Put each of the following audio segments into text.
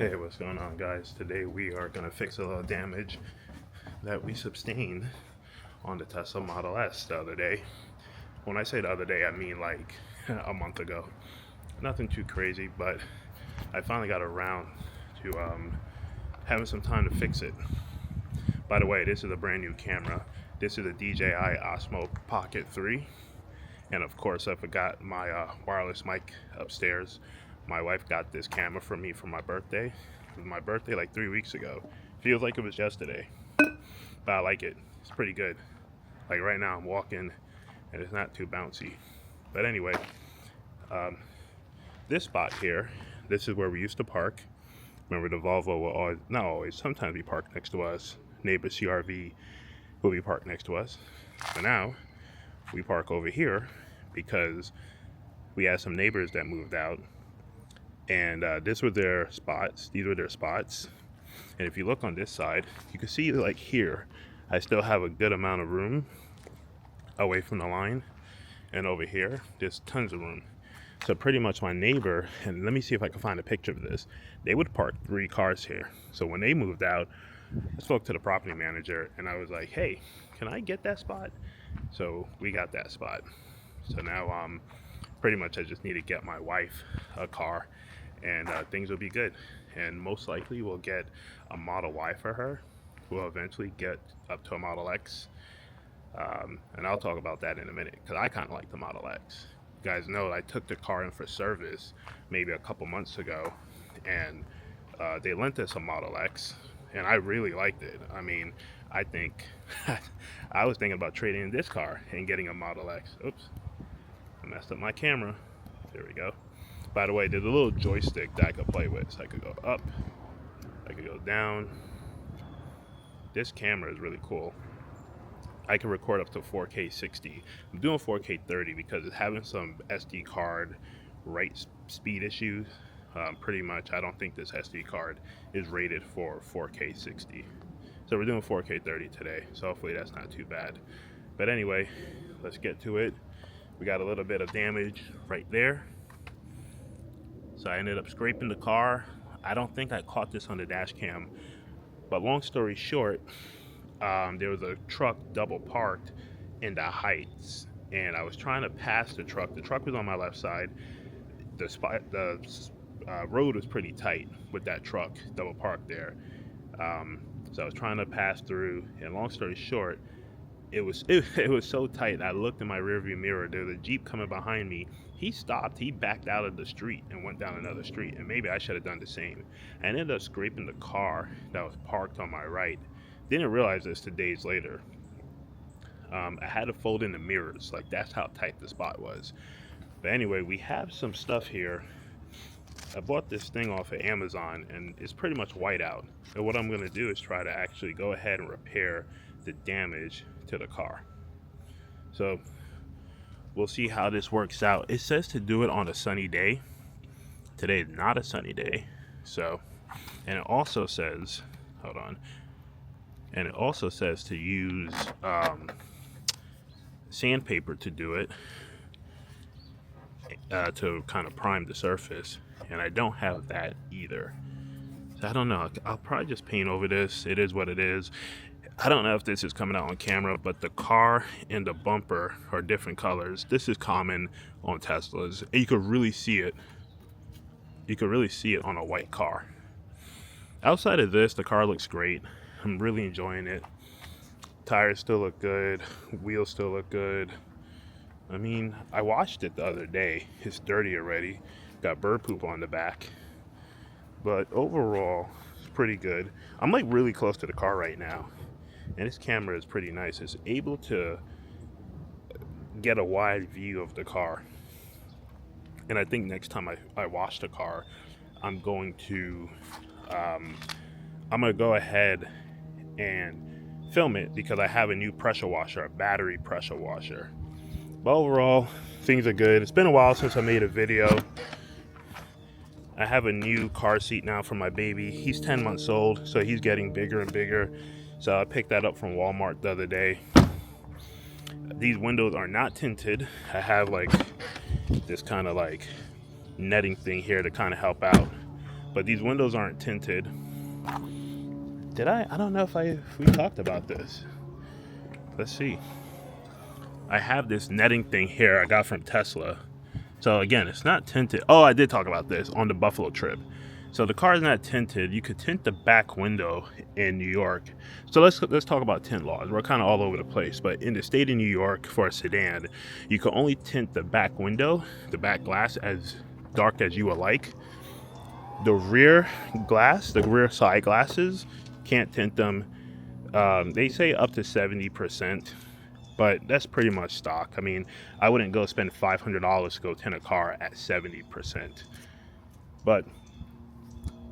Hey, what's going on, guys? Today we are going to fix a little damage that we sustained on the Tesla Model S the other day. When I say the other day, I mean like a month ago. Nothing too crazy, but I finally got around to having some time to fix it. By the way, this is a brand new camera. This is a DJI Osmo Pocket 3. And of course, I forgot my wireless mic upstairs. My wife got this camera for me for my birthday. It was my birthday like 3 weeks ago. Feels like it was yesterday, but I like it. It's pretty good. Like right now I'm walking and it's not too bouncy. But anyway, this spot here, this is where we used to park. Remember, the Volvo will always, not always, sometimes be parked next to us. Neighbor CRV will be parked next to us. But now we park over here because we had some neighbors that moved out. And this were their spots. These were their spots. And if you look on this side, you can see like here, I still have a good amount of room away from the line. And over here, there's tons of room. So pretty much my neighbor, and let me see if I can find a picture of this. They would park 3 cars here. So when they moved out, I spoke to the property manager and I was like, hey, can I get that spot? So we got that spot. So now pretty much I just need to get my wife a car and things will be good. And most likely we'll get a Model Y for her. We'll eventually get up to a Model X. And I'll talk about that in a minute because I kind of like the Model X. You guys know I took the car in for service maybe a couple months ago, and they lent us a Model X, and I really liked it. I mean, I think I was thinking about trading in this car and getting a Model X. Oops, I messed up my camera. There we go. By the way, there's a little joystick that I could play with. So I could go up, I could go down. This camera is really cool. I can record up to 4K 60. I'm doing 4K 30 because it's having some SD card write speed issues. Pretty much, I don't think this SD card is rated for 4K 60. So we're doing 4K 30 today. So hopefully that's not too bad. But anyway, let's get to it. We got a little bit of damage right there. So I ended up scraping the car. I don't think I caught this on the dash cam. But long story short, there was a truck double parked in the Heights, and I was trying to pass the truck. The truck was on my left side. The road was pretty tight with that truck double parked there. So I was trying to pass through, and long story short, it was so tight. I looked in my rearview mirror. There was a Jeep coming behind me. He stopped. He backed out of the street and went down another street, and maybe I should have done the same. I ended up scraping the car that was parked on my right. Didn't realize this till days later. I had to fold in the mirrors. Like, that's how tight the spot was. But anyway, we have some stuff here. I bought this thing off of Amazon, and it's pretty much white out. And what I'm going to do is try to actually go ahead and repair the damage to the car. So we'll see how this works out. It says to do it on a sunny day. Today is not a sunny day. So, and it also says, hold on. And it also says to use sandpaper to do it, to kind of prime the surface. And I don't have that either. So I don't know. I'll probably just paint over this. It is what it is. I don't know if this is coming out on camera, but the car and the bumper are different colors. This is common on Teslas. You could really see it. You could really see it on a white car. Outside of this, the car looks great. I'm really enjoying it. Tires still look good. Wheels still look good. I mean, I washed it the other day. It's dirty already. Got bird poop on the back. But overall, it's pretty good. I'm like really close to the car right now. And this camera is pretty nice. It's able to get a wide view of the car. And I think next time I wash the car, I'm going to go ahead and film it because I have a new pressure washer, a battery pressure washer. But overall, things are good. It's been a while since I made a video. I have a new car seat now for my baby. He's 10 months old, so he's getting bigger and bigger. So I picked that up from Walmart the other day. These windows are not tinted. I have like this kind of like netting thing here to kind of help out. but these windows aren't tinted. Did I don't know if we talked about this. Let's see. I have this netting thing here I got from Tesla. So again, it's not tinted. Oh, I did talk about this on the Buffalo trip. So the car is not tinted. You could tint the back window in New York. So let's talk about tint laws. We're kind of all over the place, but in the state of New York, for a sedan, you can only tint the back window, the back glass, as dark as you would like. The rear glass, the rear side glasses, can't tint them. They say up to 70%, but that's pretty much stock. I mean, I wouldn't go spend $500 to go tint a car at 70%. But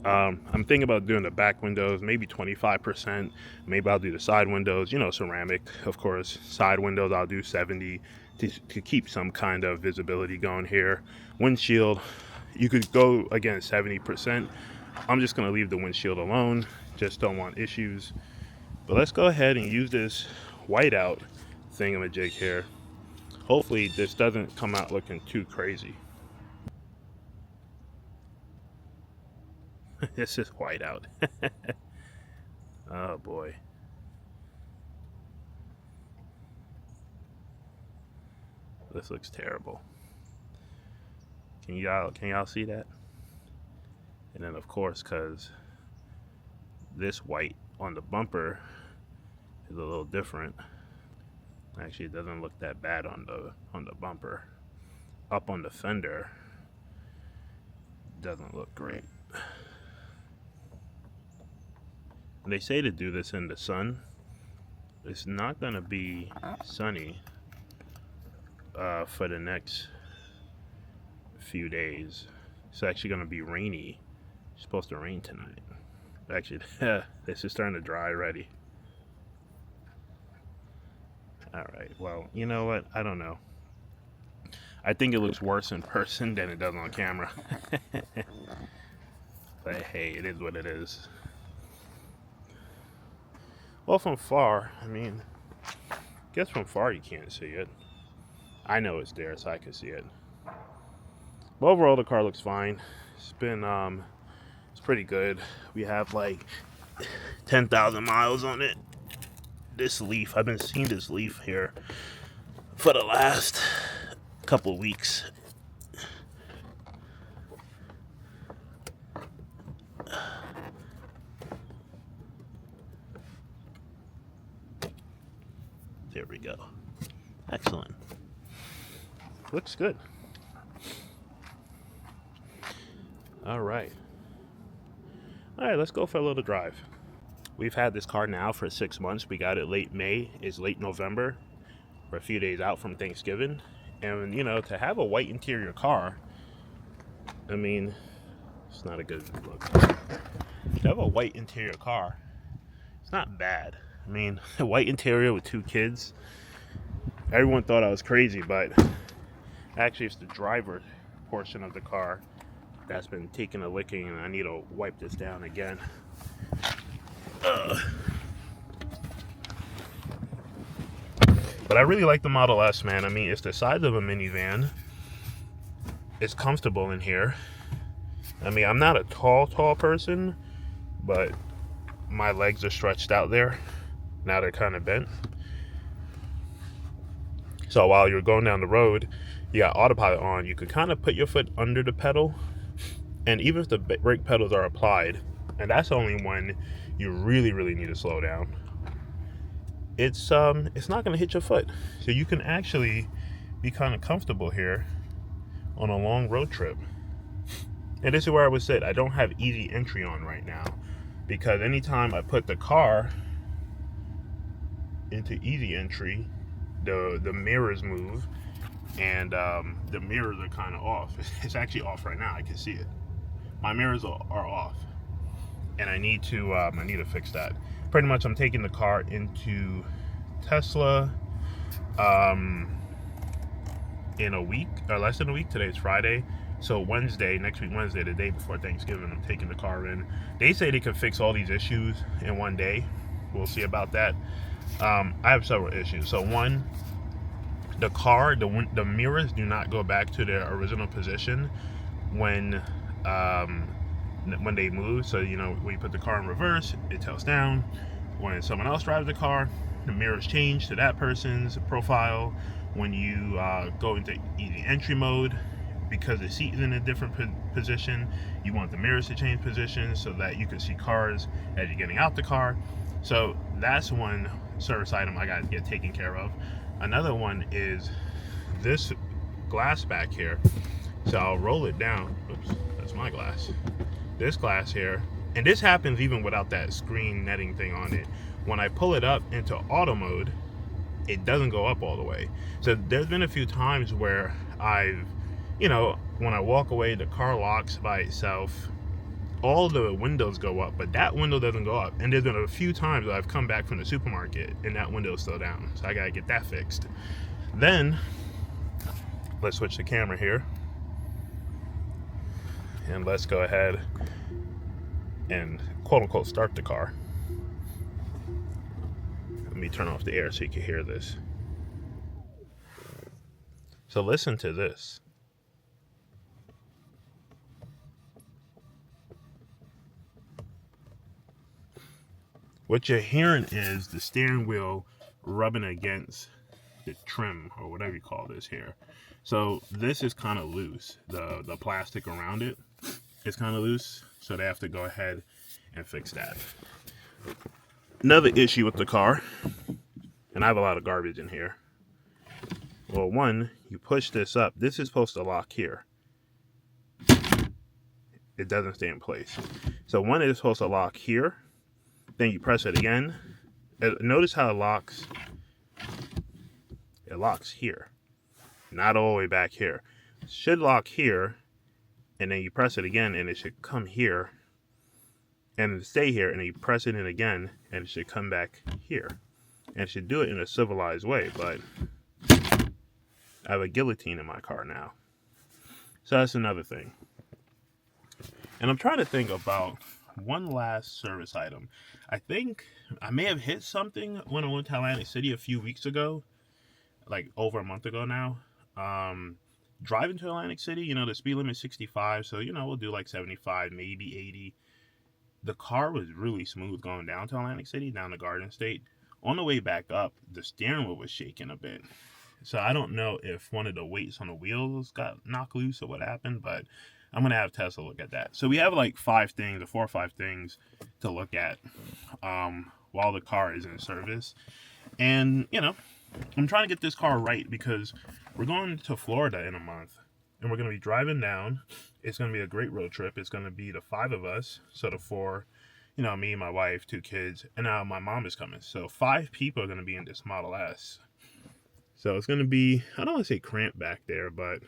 I'm thinking about doing the back windows, maybe 25%. Maybe I'll do the side windows, you know, ceramic, of course. Side windows, I'll do 70 to keep some kind of visibility going here. Windshield, you could go, again, 70%. I'm just going to leave the windshield alone. Just don't want issues. But let's go ahead and use this whiteout thingamajig here. Hopefully this doesn't come out looking too crazy. This is whiteout. Oh boy. This looks terrible. Can y'all see that? And then of course, cause this white on the bumper is a little different. Actually, it doesn't look that bad on the bumper. Up on the fender, doesn't look great. They say to do this in the sun. It's not gonna be sunny for the next few days. It's actually gonna be rainy. It's supposed to rain tonight. Actually, this is starting to dry already. All right, well, you know what? I don't know. I think it looks worse in person than it does on camera. But hey, it is what it is. Well, from far, I mean, I guess from far you can't see it. I know it's there, so I can see it. But overall, the car looks fine. It's been, it's pretty good. We have like 10,000 miles on it. This Leaf, I've been seeing this Leaf here for the last couple of weeks. There we go. Excellent. Looks good. All right. All right, let's go for a little drive. We've had this car now for 6 months. We got it late May. It's late November. We're a few days out from Thanksgiving. And, you know, to have a white interior car, I mean, it's not a good look. To have a white interior car, it's not bad. I mean, a white interior with 2 kids. Everyone thought I was crazy, but actually it's the driver portion of the car that's been taking a licking, and I need to wipe this down again. But I really like the Model S, man. I mean, it's the size of a minivan. It's comfortable in here. I mean, I'm not a tall person, but my legs are stretched out there. Now they're kind of bent. So while you're going down the road, you got autopilot on. You could kind of put your foot under the pedal, and even if the brake pedals are applied, and that's only when you really need to slow down, it's not going to hit your foot. So you can actually be kind of comfortable here on a long road trip. And this is where I would sit. I don't have easy entry on right now, because anytime I put the car into easy entry, the mirrors move, and the mirrors are kind of off. It's actually off right now. I can see it. My mirrors are off, and I need to fix that. Pretty much, I'm taking the car into Tesla in a week, or less than a week. Today's Friday, so next week Wednesday, the day before Thanksgiving, I'm taking the car in. They say they can fix all these issues in one day. We'll see about that. I have several issues. So one, the car, the mirrors do not go back to their original position when when they move. So, you know, when you put the car in reverse, it tilts down. When someone else drives the car, the mirrors change to that person's profile. When you go into easy entry mode, because the seat is in a different position, you want the mirrors to change position so that you can see cars as you're getting out the car. So that's one service item I got to get taken care of. Another one is this glass back here. So I'll roll it down. Oops, that's my glass. This glass here, and this happens even without that screen netting thing on it. When I pull it up into auto mode, it doesn't go up all the way. So there's been a few times where I've, you know, when I walk away, the car locks by itself. All the windows go up, but that window doesn't go up. And there's been a few times that I've come back from the supermarket and that window is still down. So I gotta get that fixed. Then, let's switch the camera here. And let's go ahead and quote unquote start the car. Let me turn off the air so you can hear this. So listen to this. What you're hearing is the steering wheel rubbing against the trim, or whatever you call this here. So this is kind of loose. The plastic around it is kind of loose, so they have to go ahead and fix that. Another issue with the car, and I have a lot of garbage in here. Well, one, you push this up. This is supposed to lock here. It doesn't stay in place. So one is supposed to lock here. Then you press it again. Notice how it locks. It locks here, not all the way back here. It should lock here, and then you press it again, and it should come here, and stay here, and then you press it in again, and it should come back here. And it should do it in a civilized way, but I have a guillotine in my car now. So that's another thing. And I'm trying to think about one last service item. I think I may have hit something when I went to Atlantic City a few weeks ago, like over a month ago now. Driving to Atlantic City, you know, the speed limit is 65, so, you know, we'll do like 75, maybe 80. The car was really smooth going down to Atlantic City, down to Garden State. On the way back up, the steering wheel was shaking a bit. So I don't know if one of the weights on the wheels got knocked loose or what happened, but I'm going to have Tesla look at that. So we have like 4 or 5 things to look at while the car is in service. And, you know, I'm trying to get this car right because we're going to Florida in a month. And we're going to be driving down. It's going to be a great road trip. It's going to be the 5 of us. So the 4, you know, me, my wife, 2 kids. And now my mom is coming. So 5 people are going to be in this Model S. So it's going to be, I don't want to say cramped back there, but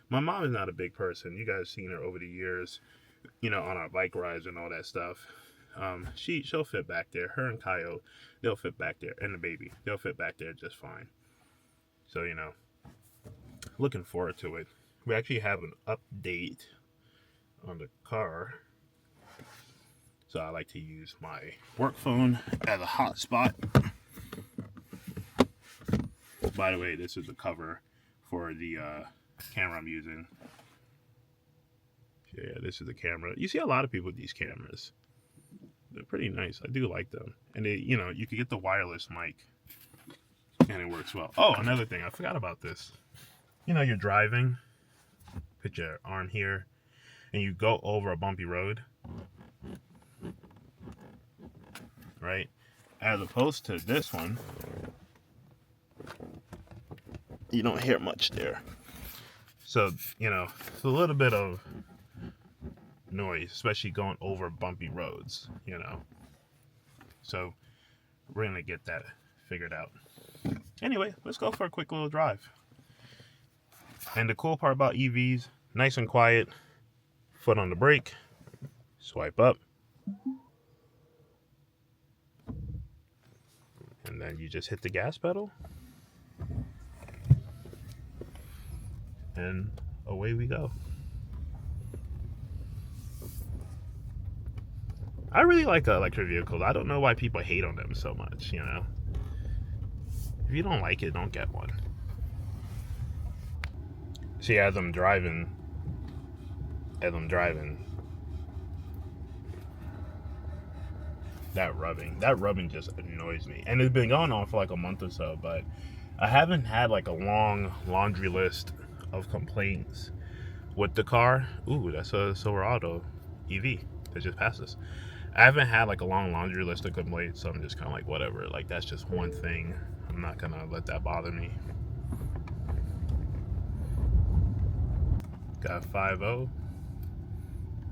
my mom is not a big person. You guys seen her over the years, you know, on our bike rides and all that stuff. She'll fit back there. Her and Kyle, they'll fit back there. And the baby, they'll fit back there just fine. So, you know, looking forward to it. We actually have an update on the car. So I like to use my work phone as a hotspot. By the way, this is the cover for the camera I'm using. Yeah, this is the camera. You see a lot of people with these cameras. They're pretty nice. I do like them. And they, you know, you can get the wireless mic and it works well. Oh, another thing, I forgot about this. You know, you're driving, put your arm here, and you go over a bumpy road, right? As opposed to this one, you don't hear much there. So, you know, it's a little bit of noise, especially going over bumpy roads, you know. So, we're going to get that figured out. Anyway, let's go for a quick little drive. And the cool part about EVs, nice and quiet, foot on the brake, swipe up, and then you just hit the gas pedal, and away we go. I really like electric vehicles. I don't know why people hate on them so much, you know. If you don't like it, don't get one. See, as I'm driving, That rubbing just annoys me. And it's been going on for like a month or so, but I haven't had like a long laundry list of complaints with the car. Ooh, that's a Silverado EV that just passed us. I haven't had like a long laundry list of complaints, so I'm just kind of like, whatever. Like, that's just one thing. I'm not gonna let that bother me. Got 5.0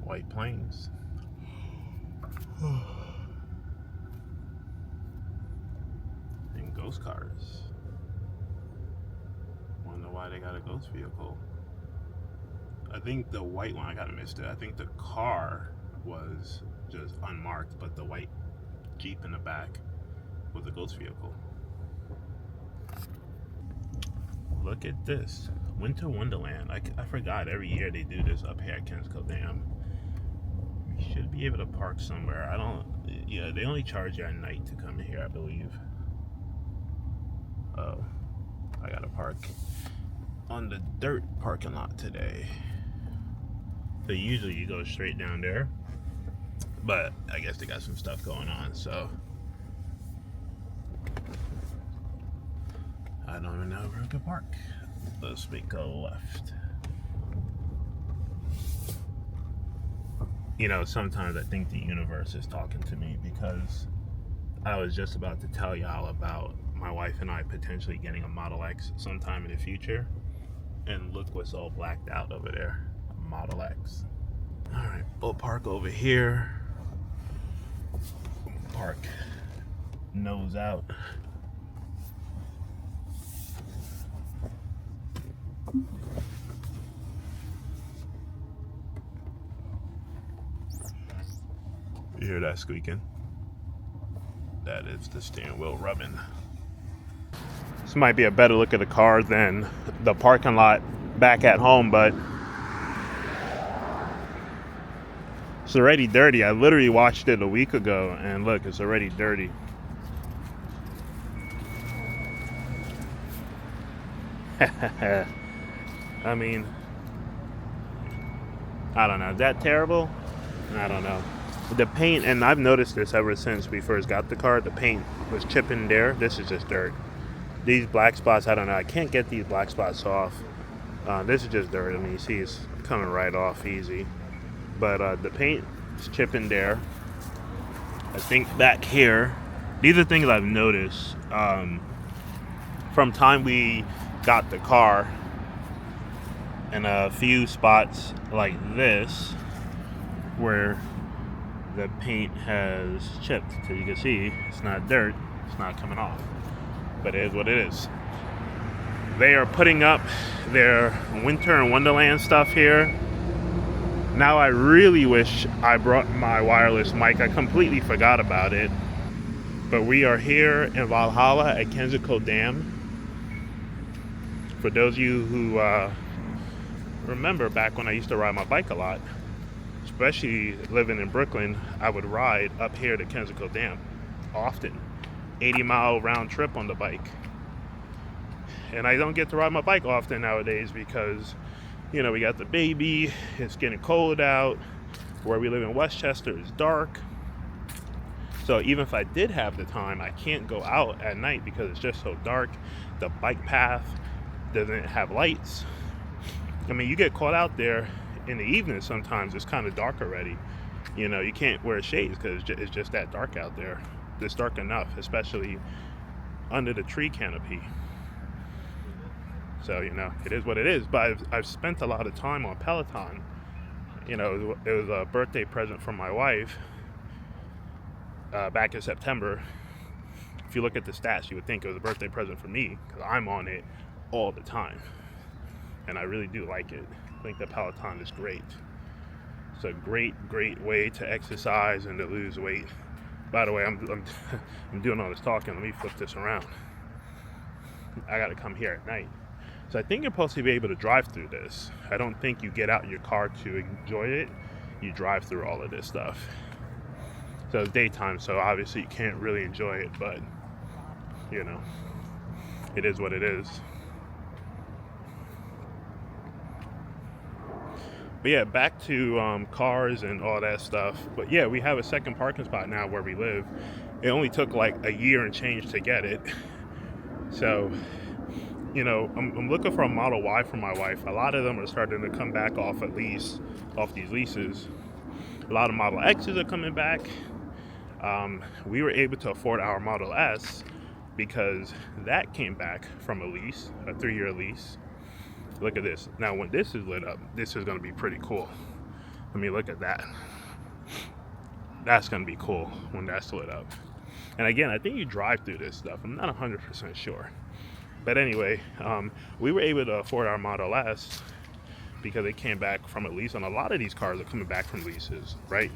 White Plains. And ghost cars. Wonder why they got a ghost vehicle. I think the white one, I gotta missed it. I think the car was just unmarked, but the white Jeep in the back was a ghost vehicle. Look at this. Winter Wonderland. I forgot every year they do this up here at Kensico Dam. We should be able to park somewhere. Yeah, they only charge you at night to come here, I believe. Oh, I gotta park on the dirt parking lot today. So usually you go straight down there, but I guess they got some stuff going on, so I don't even know where we can park. Let's make a left. You know, sometimes I think the universe is talking to me, because I was just about to tell y'all about my wife and I potentially getting a Model X sometime in the future. And look what's all blacked out over there. Model X. Alright, we'll park over here. Park nose out. You hear that squeaking? That is the steering wheel rubbing. This might be a better look at the car than the parking lot back at home, but it's already dirty. I literally watched it a week ago, and look, it's already dirty. I mean, I don't know. Is that terrible? I don't know. The paint, and I've noticed this ever since we first got the car, the paint was chipping there. This is just dirt. These black spots, I don't know. I can't get these black spots off. This is just dirt. I mean, you see it's coming right off easy. But the paint is chipping there. I think back here, these are things I've noticed from time we got the car. And a few spots like this where the paint has chipped. So you can see it's not dirt, it's not coming off, but it is what it is. They are putting up their Winter and Wonderland stuff here. Now I really wish I brought my wireless mic. I completely forgot about it. But we are here in Valhalla at Kensico Dam. For those of you who remember back when I used to ride my bike a lot, especially living in Brooklyn, I would ride up here to Kensico Dam often. 80-mile round trip on the bike. And I don't get to ride my bike often nowadays because, you know, we got the baby, it's getting cold out. Where we live in Westchester is dark. So even if I did have the time, I can't go out at night because it's just so dark. The bike path doesn't have lights. I mean, you get caught out there in the evening sometimes. It's kind of dark already. You know, you can't wear shades because it's just that dark out there. It's dark enough, especially under the tree canopy. So, you know, it is what it is. But I've spent a lot of time on Peloton. You know, it was a birthday present from my wife back in September. If you look at the stats, you would think it was a birthday present for me because I'm on it all the time. And I really do like it. I think the Peloton is great. It's a great way to exercise and to lose weight. By the way, I'm doing all this talking. Let me flip this around. I gotta come here at night. So I think you're supposed to be able to drive through this. I don't think you get out in your car to enjoy it. You drive through all of this stuff. So it's daytime, so obviously you can't really enjoy it, but you know, it is what it is. But yeah, back to cars and all that stuff. But yeah, we have a second parking spot now where we live. It only took like a year and change to get it. So, you know, I'm looking for a Model Y for my wife. A lot of them are starting to come back off these leases. A lot of Model X's are coming back. We were able to afford our Model S because that came back from a lease, a 3-year lease. Look at this. Now, when this is lit up, this is going to be pretty cool. I mean, look at that. That's going to be cool when that's lit up. And again, I think you drive through this stuff. I'm not 100% sure. But anyway, we were able to afford our Model S because it came back from a lease. And a lot of these cars are coming back from leases, right?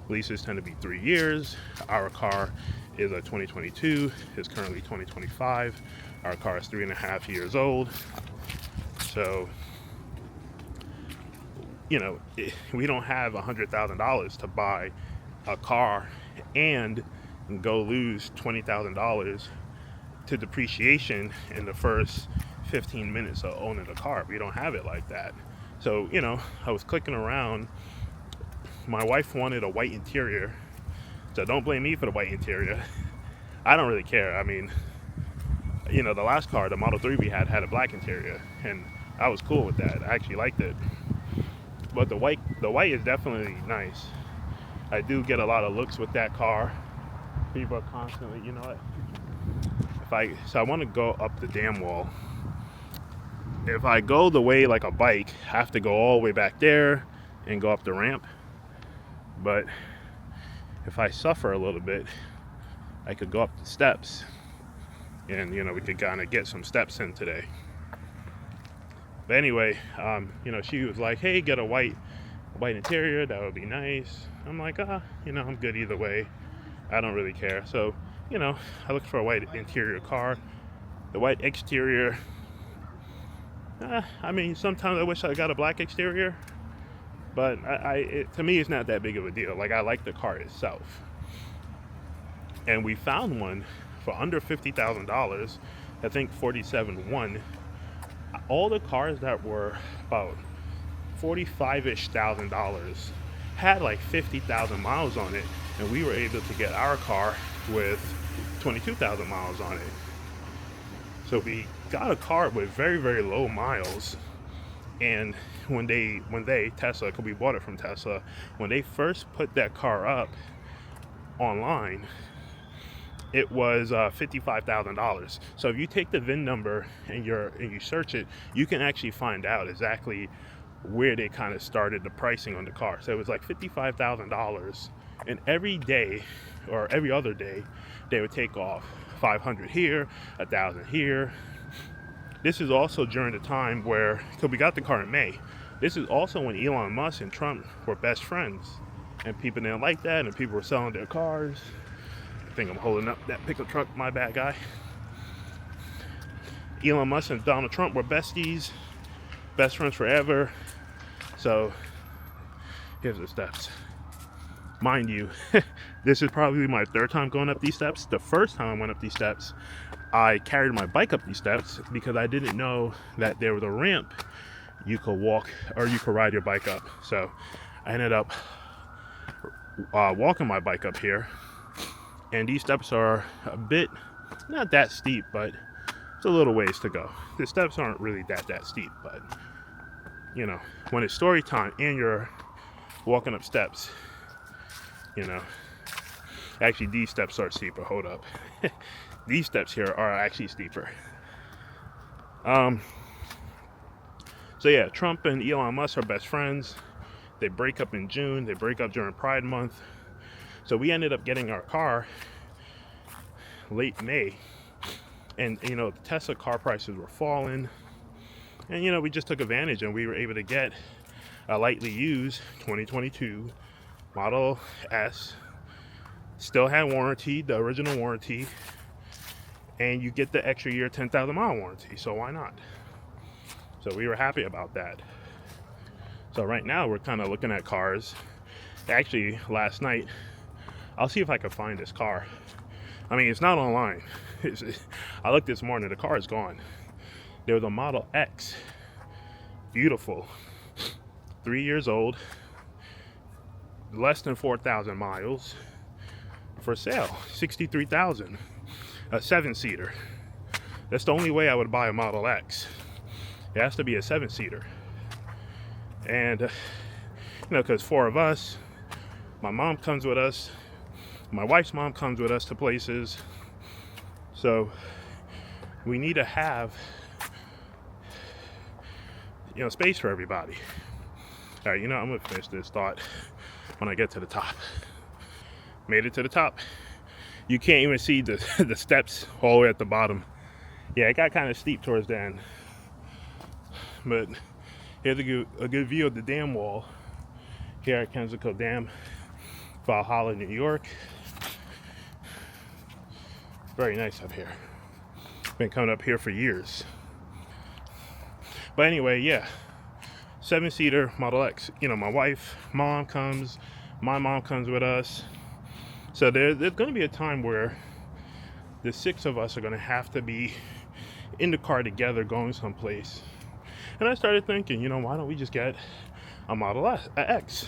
Leases tend to be 3 years. Our car is a 2022. It's currently 2025. Our car is 3.5 years old. So, you know, we don't have $100,000 to buy a car and go lose $20,000 to depreciation in the first 15 minutes of owning a car. We don't have it like that. So, you know, I was clicking around. My wife wanted a white interior, so don't blame me for the white interior. I don't really care. I mean, you know, the last car, the Model 3 we had a black interior, and I was cool with that. I actually liked it. But the white is definitely nice. I do get a lot of looks with that car. People are constantly, you know what? So I want to go up the dam wall. If I go the way like a bike, I have to go all the way back there and go up the ramp. But if I suffer a little bit, I could go up the steps, and you know, we could kind of get some steps in today. But anyway, you know, she was like, hey, get a white interior, that would be nice. I'm like, you know, I'm good either way. I don't really care. So, you know, I looked for a white interior car. The white exterior, I mean, sometimes I wish I got a black exterior, but to me, it's not that big of a deal. Like, I like the car itself. And we found one for under $50,000, I think 47.1. All the cars that were about $45-ish thousand had like 50,000 miles on it, and we were able to get our car with 22,000 miles on it. So we got a car with very, very low miles. And when Tesla, because we bought it from Tesla, when they first put that car up online, it was $55,000. So if you take the VIN number and you search it, you can actually find out exactly where they kind of started the pricing on the car. So it was like $55,000, and every day or every other day they would take off 500 here, 1,000 here. This is also during the time where, because we got the car in May, this is also when Elon Musk and Trump were best friends, and people didn't like that, and people were selling their cars. I think I'm holding up that pickup truck, my bad, guy. Elon Musk and Donald Trump were besties, best friends forever. So here's the steps. Mind you, this is probably my third time going up these steps. The first time I went up these steps, I carried my bike up these steps because I didn't know that there was a ramp you could walk or you could ride your bike up. So I ended up walking my bike up here, and these steps are a bit, not that steep, but it's a little ways to go. The steps aren't really that steep, but you know, when it's story time and you're walking up steps, you know, actually these steps are steeper. Hold up. These steps here are actually steeper. So yeah, Trump and Elon Musk are best friends. They break up in June. They break up during Pride Month. So we ended up getting our car late May. And, you know, the Tesla car prices were falling. And, you know, we just took advantage, and we were able to get a lightly used 2022 Model S. Still had warranty, the original warranty. And you get the extra year 10,000 mile warranty. So why not? So we were happy about that. So right now we're kind of looking at cars. Actually, last night, I'll see if I can find this car. I mean, it's not online. I looked this morning, the car is gone. There was a Model X, beautiful, 3 years old, less than 4,000 miles, for sale, 63,000, a 7-seater. That's the only way I would buy a Model X. It has to be a 7-seater. And you know, because 4 of us, my mom comes with us, my wife's mom comes with us to places, so we need to have, you know, space for everybody. All right, you know, I'm gonna finish this thought when I get to the top. Made it to the top. You can't even see the the steps all the way at the bottom. Yeah, it got kind of steep towards the end, but here's a good view of the dam wall here at Kensico Dam, Valhalla, New York. Very nice up here. Been coming up here for years. But anyway, yeah, 7-seater Model X. You know, my wife, my mom comes with us. So there's going to be a time where the 6 of us are going to have to be in the car together going someplace. And I started thinking, you know, why don't we just get a Model X?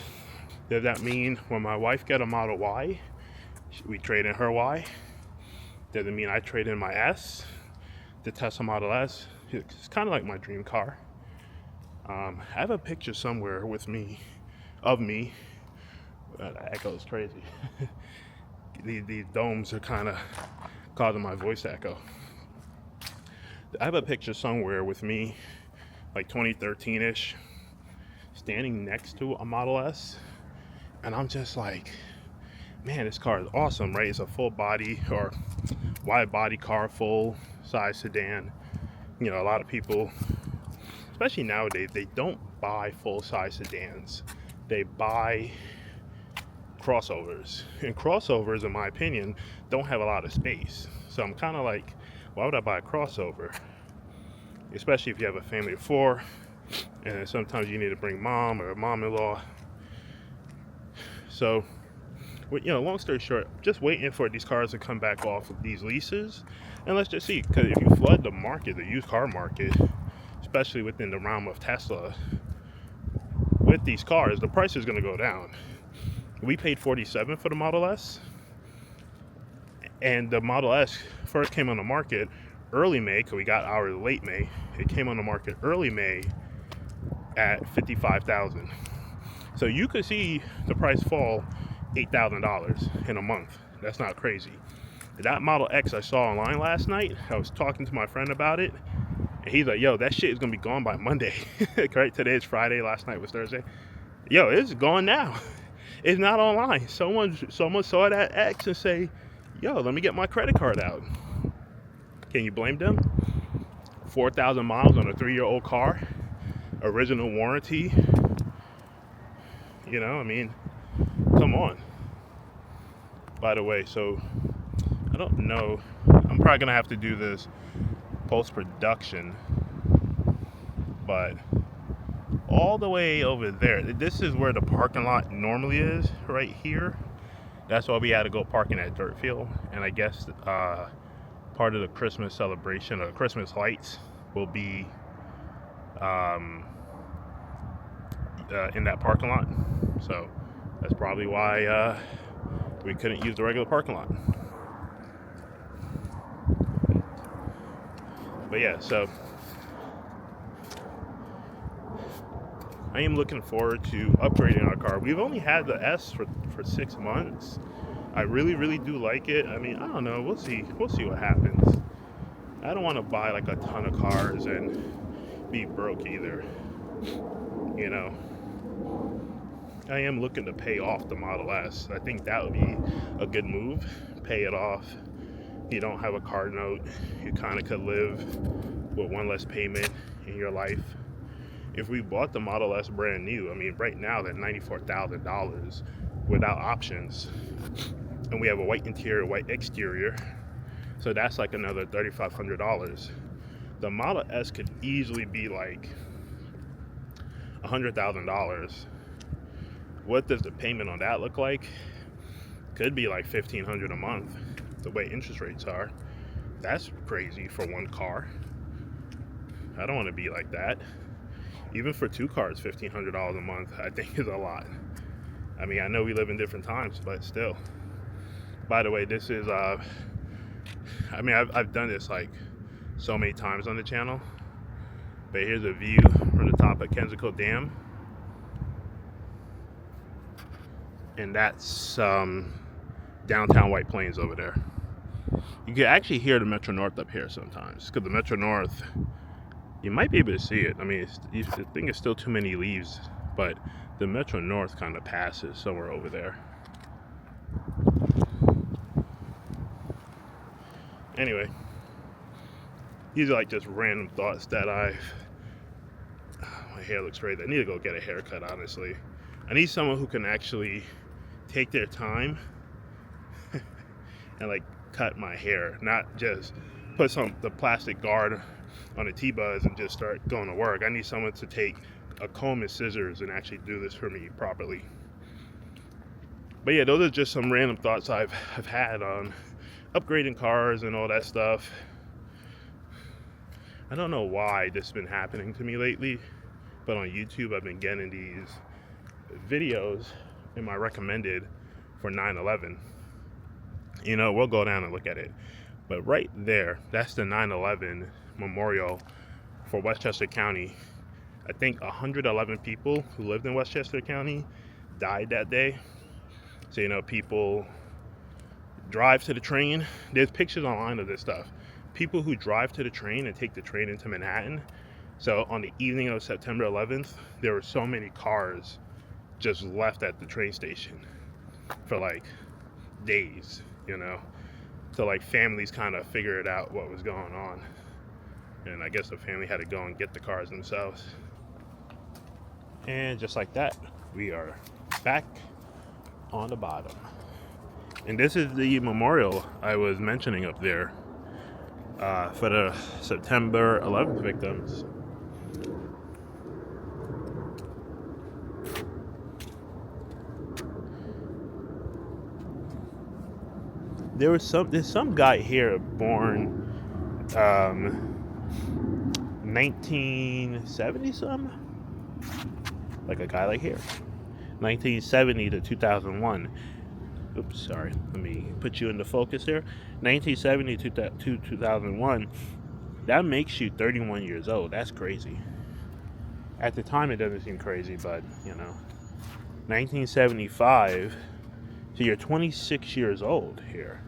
Does that mean when my wife get a Model Y, we trade in her Y? Does it mean I trade in my S to test a Model S? It's kind of like my dream car. I have a picture somewhere with me, of me. That echoes crazy. These domes are kind of causing my voice to echo. I have a picture somewhere with me, like 2013-ish, standing next to a Model S. And I'm just like, man, this car is awesome, right? It's a full body or wide body car, full size sedan. You know, a lot of people, especially nowadays, they don't buy full size sedans. They buy crossovers. And crossovers, in my opinion, don't have a lot of space. So I'm kind of like, why would I buy a crossover? Especially if you have a family of 4, and sometimes you need to bring mom or mom-in-law. So, you know, long story short, just waiting for these cars to come back off of these leases, and let's just see, because if you flood the market, the used car market, especially within the realm of Tesla, with these cars, the price is going to go down. We paid $47 for the Model S, and the Model S first came on the market early May, because we got ours late May. It came on the market early May at $55,000. So you could see the price fall $8,000 in a month. That's not crazy. That Model X I saw online last night, I was talking to my friend about it, and he's like, yo, that shit is gonna be gone by Monday. Right? Today is Friday, last night was Thursday. Yo, it's gone now. It's not online. Someone saw that X and say, yo, let me get my credit card out. Can you blame them? 4,000 miles on a 3-year-old car, original warranty. You know, I mean, come on. By the way, so I don't know, I'm probably gonna have to do this post-production, but all the way over there, this is where the parking lot normally is, right here. That's why we had to go park in that dirt field. And I guess part of the Christmas celebration, or the Christmas lights, will be in that parking lot. So that's probably why we couldn't use the regular parking lot. But yeah, so I am looking forward to upgrading our car. We've only had the S for 6 months. I really do like it. I mean, I don't know, we'll see what happens. I don't want to buy like a ton of cars and be broke either, you know. I am looking to pay off the Model S. I think that would be a good move. Pay it off. You don't have a car note. You kind of could live with one less payment in your life. If we bought the Model S brand new, I mean, right now they're $94,000 without options. And we have a white interior, white exterior. So that's like another $3,500. The Model S could easily be like $100,000. What does the payment on that look like? Could be like $1,500 a month, the way interest rates are. That's crazy for one car. I don't want to be like that. even for 2 cars, $1,500 a month, I think is a lot. I mean, I know we live in different times, but still. By the way, this is, I mean, I've done this like so many times on the channel, but here's a view from the top of Kensico Dam. And that's downtown White Plains over there. You can actually hear the Metro North up here sometimes, because the Metro North, you might be able to see it. I mean, I think it's still too many leaves, but the Metro North kind of passes somewhere over there. Anyway, these are like just random thoughts that my hair looks great. I need to go get a haircut, honestly. I need someone who can actually take their time and like cut my hair, not just put the plastic guard on a T-Buzz and just start going to work. I need someone to take a comb and scissors and actually do this for me properly. But yeah, those are just some random thoughts I've had on upgrading cars and all that stuff. I don't know why this has been happening to me lately, but on YouTube I've been getting these videos in my recommended for 9/11. You know, we'll go down and look at it, but right there, that's the 9/11 memorial for Westchester County. I think 111 people who lived in Westchester County died that day. So, you know, people drive to the train. There's pictures online of this stuff. People who drive to the train and take the train into Manhattan. So on the evening of September 11th, there were so many cars just left at the train station for like days, you know. So like families kind of figured out what was going on. And I guess the family had to go and get the cars themselves. And just like that, we are back on the bottom. And this is the memorial I was mentioning up there for the September 11th victims. There's some guy here born 1970 some, like a guy like here, 1970 to 2001. Oops, sorry. Let me put you into focus here. 1970 to 2001. That makes you 31 years old. That's crazy. At the time, it doesn't seem crazy, but you know, 1975. So you're 26 years old here.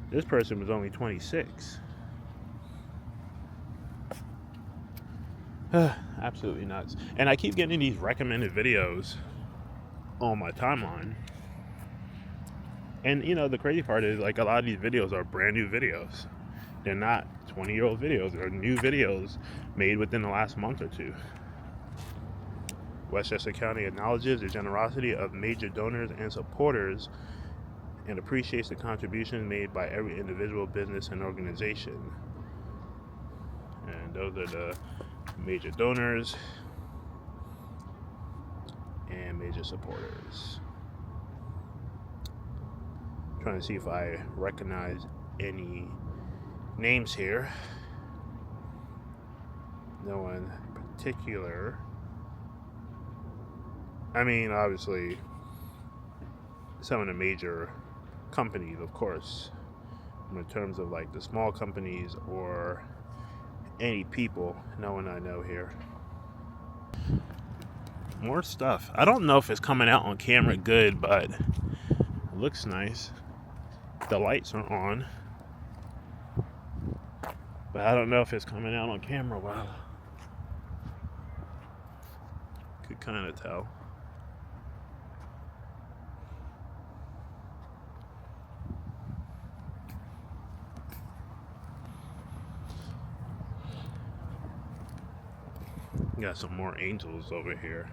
This person was only 26. Absolutely nuts. And I keep getting these recommended videos on my timeline. And you know, the crazy part is like a lot of these videos are brand new videos. They're not 20-year-old videos. They're new videos made within the last month or two. Westchester County acknowledges the generosity of major donors and supporters and appreciates the contributions made by every individual, business, and organization. And those are the major donors and major supporters. I'm trying to see if I recognize any names here. No one particular. I mean, obviously, some of the major companies, of course, in terms of like the small companies or any people, no one I know here. More stuff. I don't know if it's coming out on camera good, but it looks nice. The lights are on, but I don't know if it's coming out on camera well. Could kind of tell. Got some more angels over here.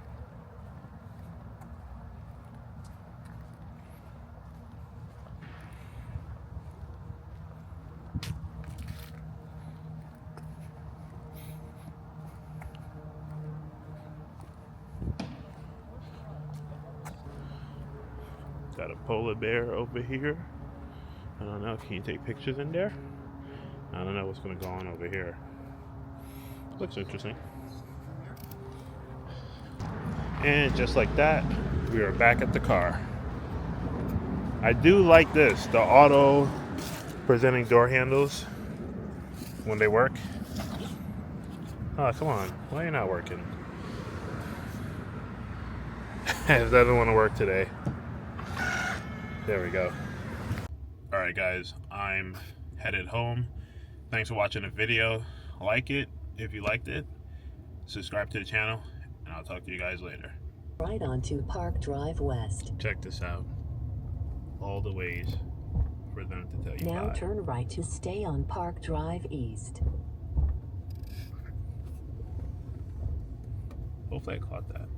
Got a polar bear over here. I don't know, can you take pictures in there? I don't know what's gonna go on over here. Looks interesting. And just like that, we are back at the car. I do like this, the auto presenting door handles when they work. Oh, come on. Why are you not working? It doesn't want to work today. There we go. Alright guys, I'm headed home. Thanks for watching the video. Like it if you liked it. Subscribe to the channel, and I'll talk to you guys later. Right onto Park Drive West. Check this out. All the ways for them to tell you Now bye. turn right to stay on Park Drive East. Hopefully I caught that.